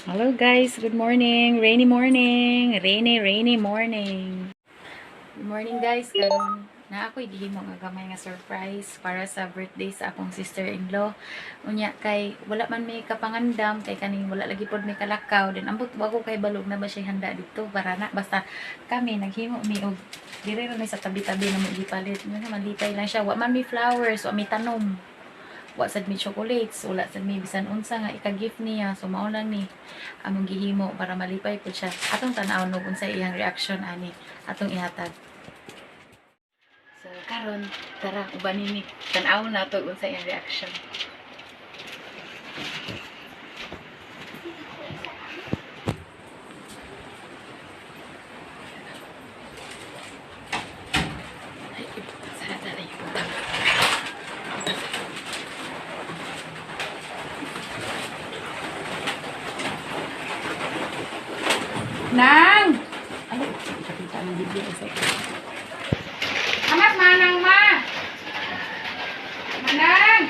Hello guys, good morning. Rainy morning. Rainy morning. Good morning guys. Karon na ako'y gihimo nga gamay nga surprise para sa birthday sa akong sister-in-law. Unya kay wala man may kapangandam kay kaning wala lagi pod may kalakaw din ambot bago kay balog na ba siya handa dito para na basta kami naghimo mi og dire ra may sa tabi-tabi na mo gipalit. Nga malipay lang siya. Wa man may flowers, wa may tanom. Wa sad mi chocolates, wala sad mi bisan unsa nga ika-gift niya. So mao lang ni among gihimo para malipay pud siya. Atong tan-awon og unsa iyang reaction ani atong ihatag. So karon tara ubanin ni tan-awon nato unsa iyang reaction. Nang! Ay, nakita ng video kasi. Amat, manang ma! Manang!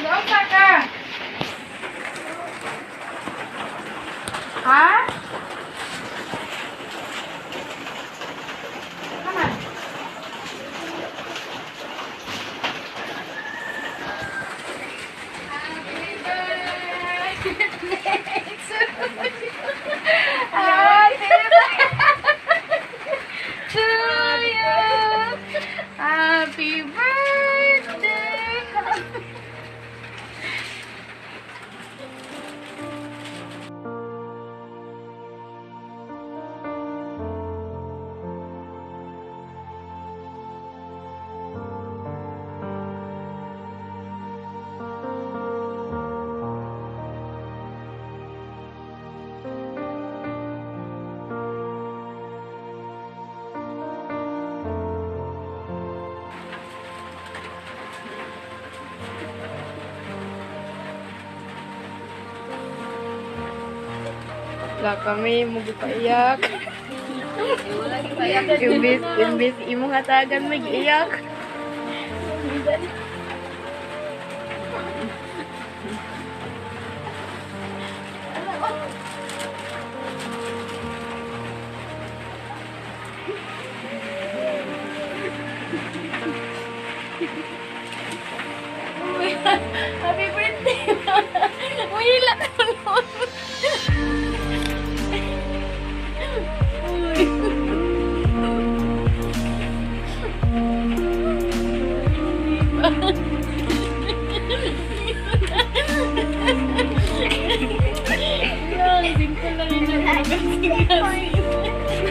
Doon ka! Ha? Amat! Happy birthday! Lah kami magpaiyak. Imbis imong hatagan mag-iyak. Happy birthday! Wala ka nun!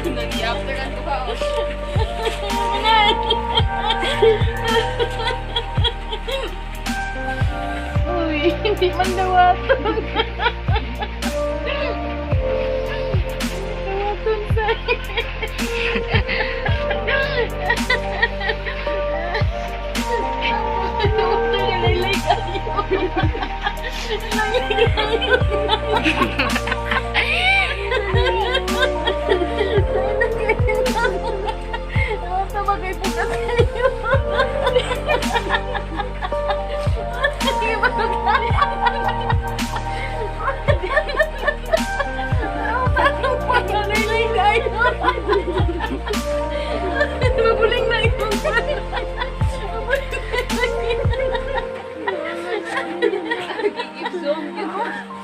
Nag-i-after lang to ka. Uy, hindi man dawaton. Dawaton sa'yo. Nalaylay kayo. Tabagay po kasi kayo. Mabuling na ito.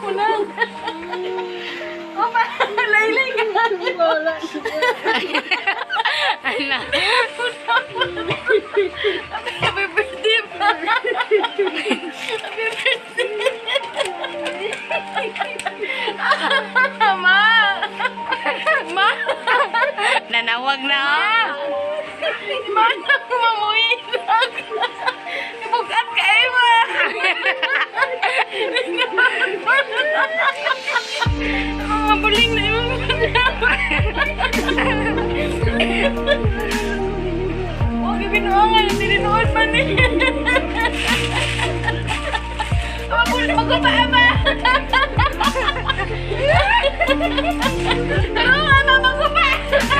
Punang. Opa, laylay ka. Wala. Ana. Happy birthday pa. Happy birthday. Ma. Ma. Nanawag na. Ma, mamuilag. Ibugat ka eh, ma. Mabuling na yung huwag ibinuangan, tininood man eh. Magkupaan ba? Ano, magkupaan?